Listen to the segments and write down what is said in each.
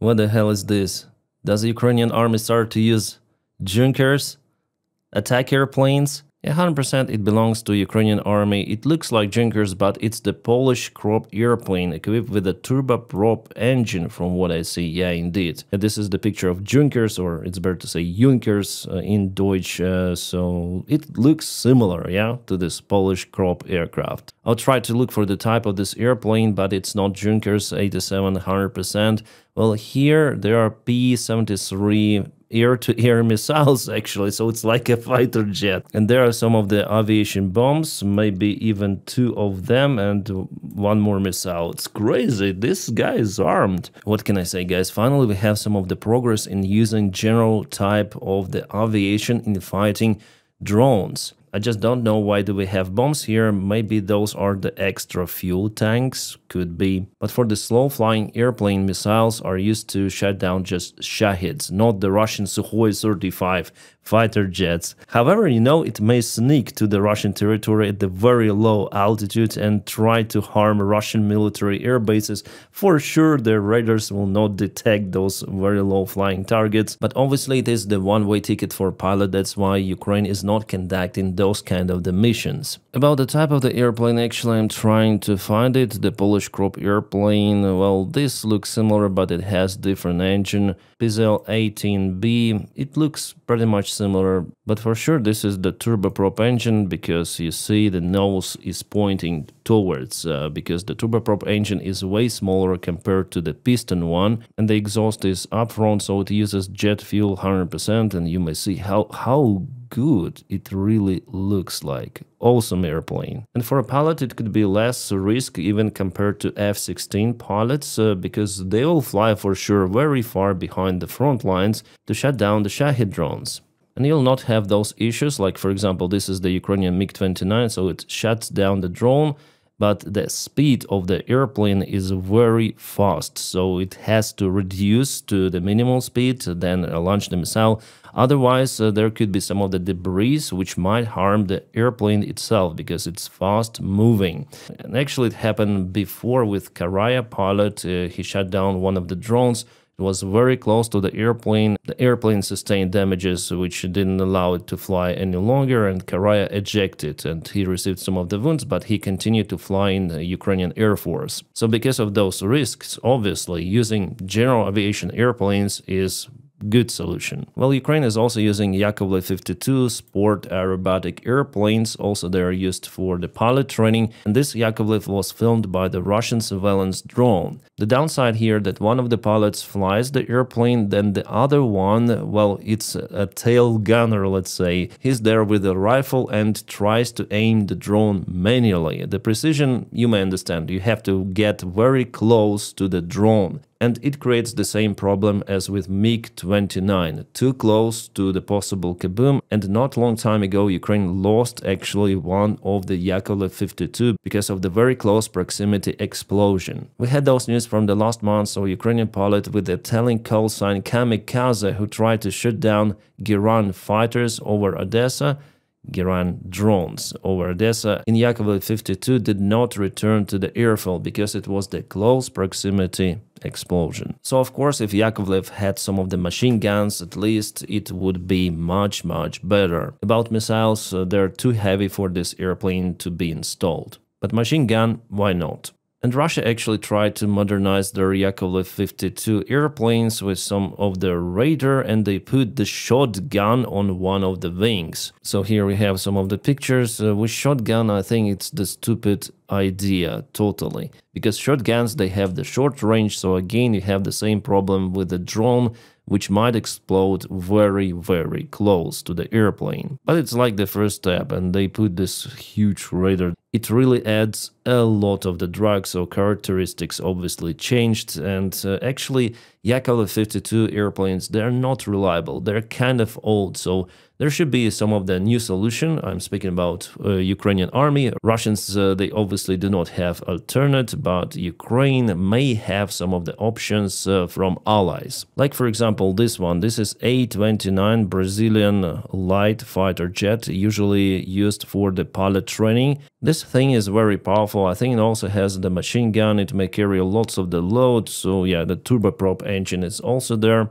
What the hell is this? Does the Ukrainian army start to use Junkers? Attack airplanes? 100% it belongs to Ukrainian army. It looks like Junkers, but it's the Polish crop airplane equipped with a turboprop engine from what I see. Yeah, indeed. And this is the picture of Junkers, or it's better to say Junkers in Deutsch. So it looks similar, yeah, to this Polish crop aircraft. I'll try to look for the type of this airplane, but it's not Junkers 87 100%. Well, here there are P-73 air-to-air missiles, actually, so it's like a fighter jet. And there are some of the aviation bombs, maybe even 2 of them, and 1 more missile. It's crazy, this guy is armed. What can I say, guys? Finally, we have some of the progress in using general type of the aviation in fighting drones. I just don't know why do we have bombs here. Maybe those are the extra fuel tanks, could be. But for the slow-flying airplane, missiles are used to shut down just Shahids, not the Russian Sukhoi 35 fighter jets. However, you know, it may sneak to the Russian territory at the very low altitude and try to harm Russian military air bases. For sure, the radars will not detect those very low-flying targets, but obviously it is the one-way ticket for pilot. That's why Ukraine is not conducting those kind of the missions. About the type of the airplane, actually I'm trying to find it. The Polish crop airplane, well, this looks similar, but it has different engine. Pizel A-10B, it looks pretty much similar, but for sure this is the turboprop engine, because you see the nose is pointing towards, because the turboprop engine is way smaller compared to the piston one, and the exhaust is up front, so it uses jet fuel 100%, and you may see how good it really looks like. Awesome airplane. And for a pilot it could be less risk even compared to F-16 pilots, because they will fly for sure very far behind the front lines to shut down the Shahid drones. And you'll not have those issues, like for example this is the Ukrainian MiG-29, so it shuts down the drone, but the speed of the airplane is very fast, so it has to reduce to the minimal speed, then launch the missile. Otherwise, there could be some of the debris which might harm the airplane itself, because it's fast moving. And actually it happened before with Karaya pilot. He shut down one of the drones. It was very close to the airplane. The airplane sustained damages which didn't allow it to fly any longer, and Karaya ejected, and he received some of the wounds, but he continued to fly in the Ukrainian Air Force. So because of those risks, obviously using general aviation airplanes is good solution. Well, Ukraine is also using Yakovlev 52 sport aerobatic airplanes. Also, they are used for the pilot training. And this Yakovlev was filmed by the Russian surveillance drone. The downside here that one of the pilots flies the airplane, then the other one, well, it's a tail gunner, let's say. He's there with a rifle and tries to aim the drone manually. The precision, you may understand, you have to get very close to the drone. And it creates the same problem as with MiG-29, too close to the possible kaboom. And not long time ago, Ukraine lost actually one of the Yakovlev 52 because of the very close proximity explosion. We had those news from the last month, so Ukrainian pilot with the telling call sign Kamikaze, who tried to shoot down Giran fighters over Odessa, Giran drones over Odessa in Yakovlev 52, did not return to the airfield because it was the close proximity explosion. So of course, if Yakovlev had some of the machine guns, at least it would be much better. About missiles, they're too heavy for this airplane to be installed. But machine gun, why not? And Russia actually tried to modernize their Yakovlev 52 airplanes with some of the radar, and they put the shotgun on one of the wings. So here we have some of the pictures. With shotgun, I think it's the stupid idea totally, because shotguns, they have the short range, so again you have the same problem with the drone, which might explode very close to the airplane. But it's like the first step, and they put this huge radar. It really adds a lot of the drag, so characteristics obviously changed, and actually Yakovlev 52 airplanes, they're not reliable, they're kind of old, so There should be some of the new solution. I'm speaking about Ukrainian army. Russians, they obviously do not have alternate, but Ukraine may have some of the options from allies. Like for example, this one. This is A-29 Brazilian light fighter jet, usually used for the pilot training. This thing is very powerful. I think it also has the machine gun. It may carry lots of the load. So yeah, the turboprop engine is also there.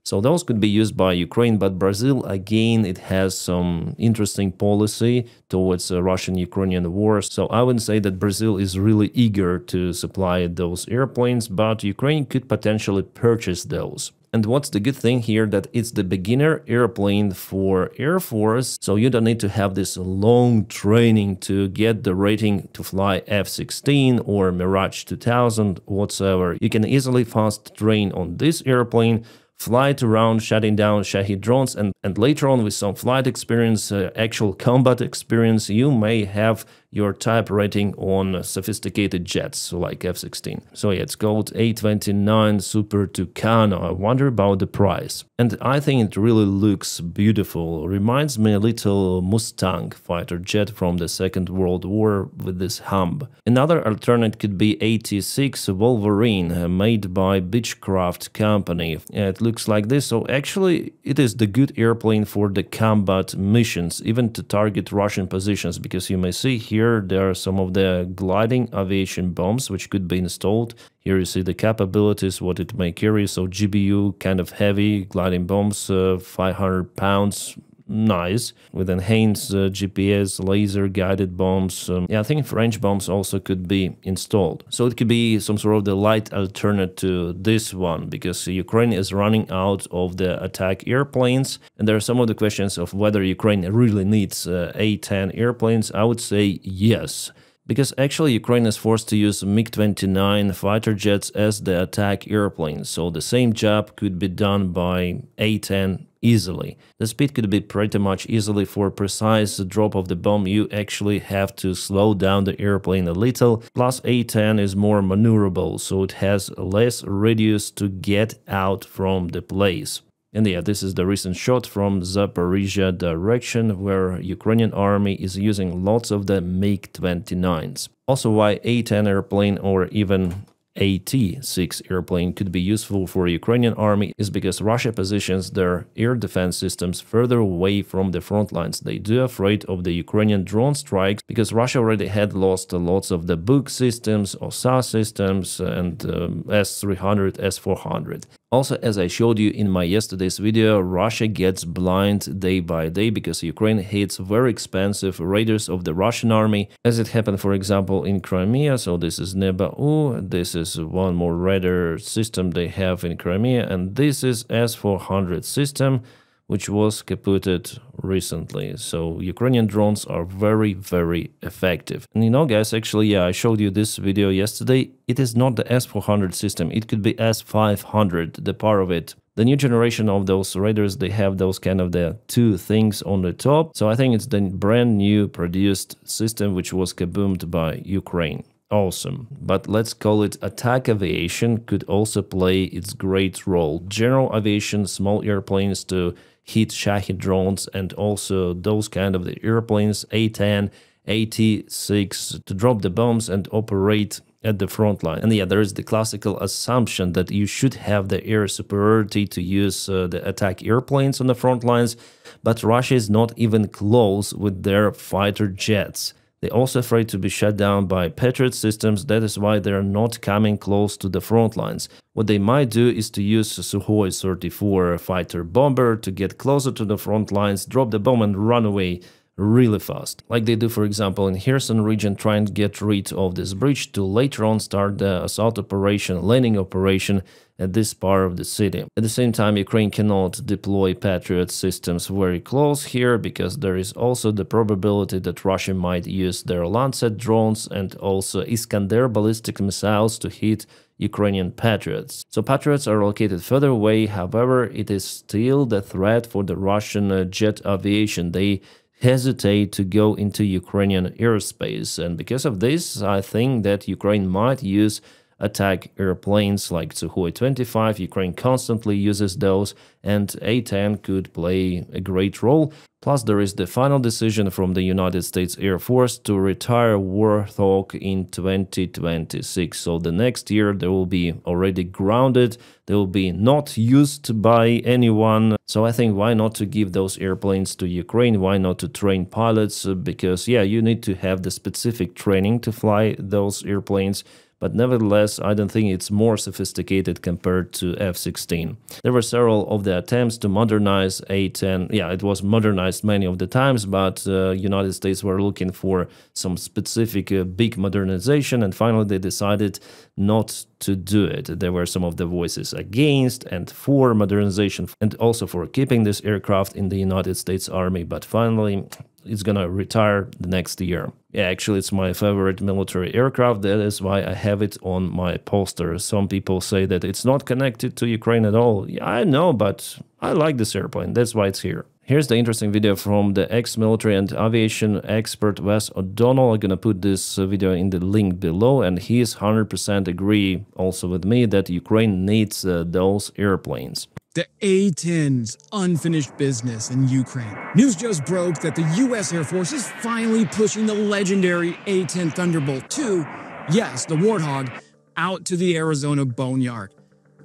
So those could be used by Ukraine, but Brazil, again, it has some interesting policy towards the Russian-Ukrainian war. So I wouldn't say that Brazil is really eager to supply those airplanes, but Ukraine could potentially purchase those. And what's the good thing here, that it's the beginner airplane for Air Force, so you don't need to have this long training to get the rating to fly F-16 or Mirage 2000 whatsoever. You can easily fast train on this airplane, fly it around, shutting down Shahed drones, and later on with some flight experience, actual combat experience, you may have your type rating on sophisticated jets like F-16. So yeah, it's called A-29 Super Tucano. I wonder about the price. And I think it really looks beautiful. Reminds me a little Mustang fighter jet from the Second World War with this hump. Another alternate could be AT-6 Wolverine, made by Beechcraft Company. It looks like this. So actually, it is the good airplane for the combat missions, even to target Russian positions, because you may see here there are some of the gliding aviation bombs which could be installed. Here you see the capabilities, what it may carry. So GBU, kind of heavy gliding bombs, 500 pounds. Nice, with enhanced GPS, laser guided bombs. Yeah, I think French bombs also could be installed. So it could be some sort of the light alternate to this one, because Ukraine is running out of the attack airplanes. And there are some of the questions of whether Ukraine really needs A-10 airplanes. I would say yes. Because actually Ukraine is forced to use MiG-29 fighter jets as the attack airplanes, so the same job could be done by A-10 easily. The speed could be pretty much easily. For precise drop of the bomb, you actually have to slow down the airplane a little. Plus A-10 is more maneuverable, so it has less radius to get out from the place. And yeah, this is the recent shot from Zaporizhia direction, where Ukrainian army is using lots of the MiG-29s. Also, why A-10 airplane or even AT-6 airplane could be useful for Ukrainian army is because Russia positions their air defense systems further away from the front lines. They do afraid of the Ukrainian drone strikes because Russia already had lost lots of the Buk systems, OSA systems, and S-300, S-400. Also, as I showed you in my yesterday's video, Russia gets blind day by day because Ukraine hits very expensive radars of the Russian army, as it happened, for example, in Crimea. So this is Neba'u, this is one more radar system they have in Crimea, and this is S-400 system, which was kaputted recently. So Ukrainian drones are very, very effective. And you know, guys, actually, yeah, I showed you this video yesterday. It is not the S-400 system. It could be S-500, the part of it. The new generation of those radars, they have those kind of the two things on the top. So I think it's the brand new produced system which was kaboomed by Ukraine. Awesome. But let's call it attack aviation could also play its great role. General aviation, small airplanes to hit Shahed drones, and also those kind of the airplanes, A-10, AT-6, to drop the bombs and operate at the front line. And yeah, there is the classical assumption that you should have the air superiority to use the attack airplanes on the front lines, but Russia is not even close with their fighter jets. They're also afraid to be shut down by Patriot systems. That is why they're not coming close to the front lines. What they might do is to use Sukhoi 34 fighter bomber to get closer to the front lines, drop the bomb and run away really fast. Like they do, for example, in Kherson region, trying to get rid of this bridge to later on start the assault operation, landing operation at this part of the city. At the same time, Ukraine cannot deploy Patriot systems very close here because there is also the probability that Russia might use their Lancet drones and also Iskander ballistic missiles to hit Ukrainian Patriots. So Patriots are located further away, however, it is still the threat for the Russian jet aviation. They hesitate to go into Ukrainian airspace, and because of this, I think that Ukraine might use attack airplanes like Sukhoi-25. Ukraine constantly uses those, and A-10 could play a great role. Plus, there is the final decision from the United States Air Force to retire Warthog in 2026. So the next year they will be already grounded, they will be not used by anyone. So I think why not to give those airplanes to Ukraine, why not to train pilots, because yeah, you need to have the specific training to fly those airplanes. But nevertheless, I don't think it's more sophisticated compared to F-16. There were several of the attempts to modernize A-10. Yeah, it was modernized many of the times, but United States were looking for some specific big modernization, and finally they decided not to do it. There were some of the voices against and for modernization and also for keeping this aircraft in the United States Army, but finally it's gonna retire the next year. Yeah, actually it's my favorite military aircraft, that is why I have it on my poster. Some people say that it's not connected to Ukraine at all. Yeah, I know, but I like this airplane, that's why it's here. Here's the interesting video from the ex-military and aviation expert Wes O'Donnell. I'm gonna put this video in the link below, and he's 100% agree also with me that Ukraine needs those airplanes. The A-10's unfinished business in Ukraine. News just broke that the U.S. Air Force is finally pushing the legendary A-10 Thunderbolt II, yes, the Warthog, out to the Arizona boneyard.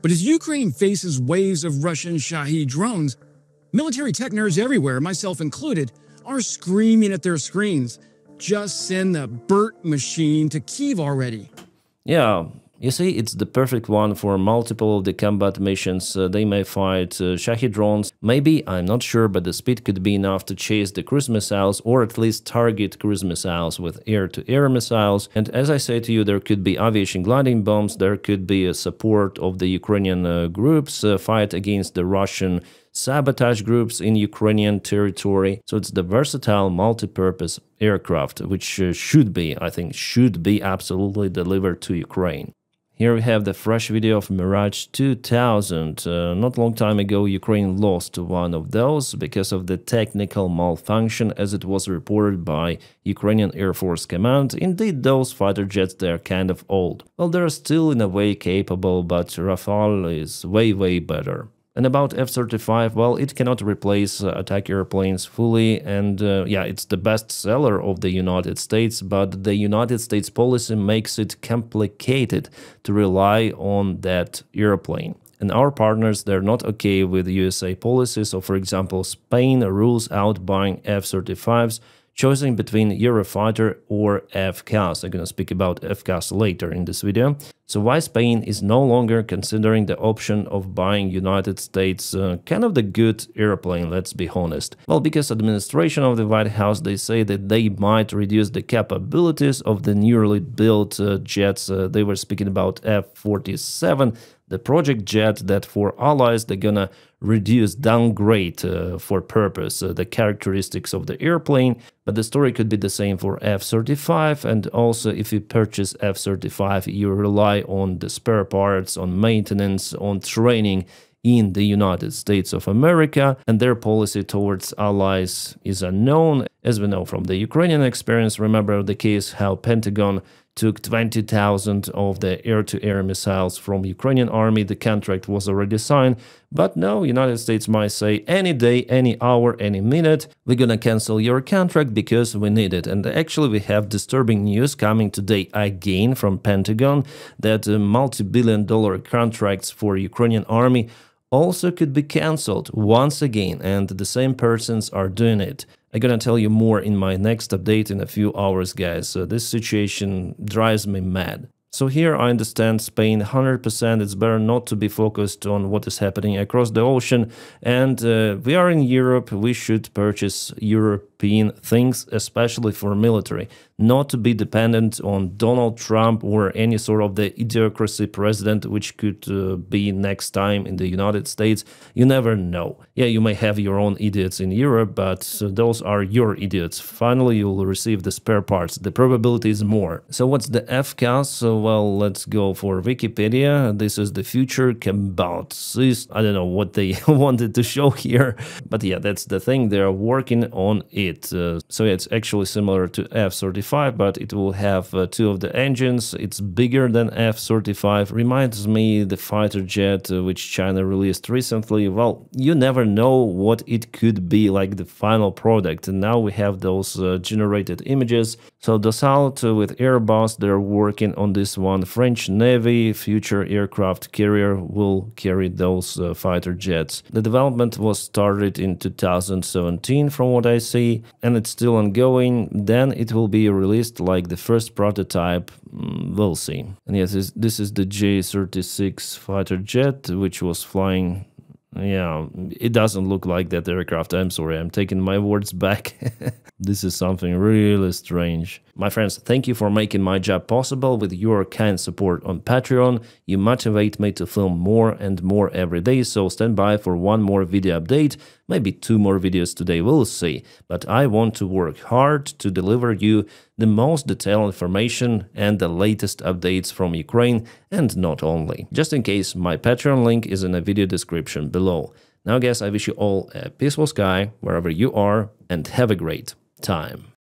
But as Ukraine faces waves of Russian Shahed drones, military tech nerds everywhere, myself included, are screaming at their screens, just send the BERT machine to Kyiv already. Yeah. You see, it's the perfect one for multiple of the combat missions. They may fight Shahed drones. Maybe, I'm not sure, but the speed could be enough to chase the cruise missiles or at least target cruise missiles with air-to-air missiles. And as I say to you, there could be aviation gliding bombs, there could be a support of the Ukrainian groups, fight against the Russian sabotage groups in Ukrainian territory. So it's the versatile multi-purpose aircraft, which should be, I think, should be absolutely delivered to Ukraine. Here we have the fresh video of Mirage 2000. Not long time ago, Ukraine lost one of those because of the technical malfunction, as it was reported by Ukrainian Air Force Command. Indeed, those fighter jets, they're kind of old. Well, they're still in a way capable, but Rafale is way better. And about F-35, well, it cannot replace attack airplanes fully, and yeah, it's the best seller of the United States, but the United States policy makes it complicated to rely on that airplane. And our partners, they're not okay with USA policy, so for example, Spain rules out buying F-35s, choosing between Eurofighter or FCAS. I'm gonna speak about FCAS later in this video. So why Spain is no longer considering the option of buying United States kind of the good airplane, let's be honest. Well, because administration of the White House, they say that they might reduce the capabilities of the newly built jets. They were speaking about F-47, the project jet that for allies they're gonna reduce, downgrade for purpose the characteristics of the airplane, but the story could be the same for F-35, and also if you purchase F-35 you rely on the spare parts, on maintenance, on training in the United States of America, and their policy towards allies is unknown. As we know from the Ukrainian experience, remember the case how Pentagon took 20,000 of the air-to-air missiles from Ukrainian army. The contract was already signed, but now United States might say any day, any hour, any minute, we're gonna cancel your contract because we need it. And actually we have disturbing news coming today again from Pentagon that multi-billion-dollar contracts for Ukrainian army also could be cancelled once again, and the same persons are doing it. I'm gonna tell you more in my next update in a few hours, guys. This situation drives me mad. So here I understand Spain 100%, it's better not to be focused on what is happening across the ocean, and we are in Europe, we should purchase European things, especially for military, not to be dependent on Donald Trump or any sort of the idiocracy president which could be next time in the United States. You never know. Yeah, you may have your own idiots in Europe, but those are your idiots. Finally, you will receive the spare parts. The probability is more. So what's the FCAS? So well, let's go for Wikipedia. This is the future about this. I don't know what they wanted to show here, but yeah, that's the thing. They are working on it. So yeah, it's actually similar to F-35, but it will have two of the engines. It's bigger than F-35. Reminds me the fighter jet which China released recently. Well, you never know what it could be like the final product. And now we have those generated images. So Dassault with Airbus, they're working on this one. French Navy future aircraft carrier will carry those fighter jets. The development was started in 2017 from what I see, and it's still ongoing. Then it will be released like the first prototype. We'll see. And yes, this is the J-36 fighter jet, which was flying. Yeah, it doesn't look like that aircraft. I'm sorry, I'm taking my words back. This is something really strange. My friends, thank you for making my job possible. With your kind support on Patreon, you motivate me to film more and more every day, so stand by for one more video update, maybe 2 more videos today, we'll see. But I want to work hard to deliver you the most detailed information and the latest updates from Ukraine, and not only. Just in case, my Patreon link is in the video description below. Now guys, I wish you all a peaceful sky wherever you are, and have a great time.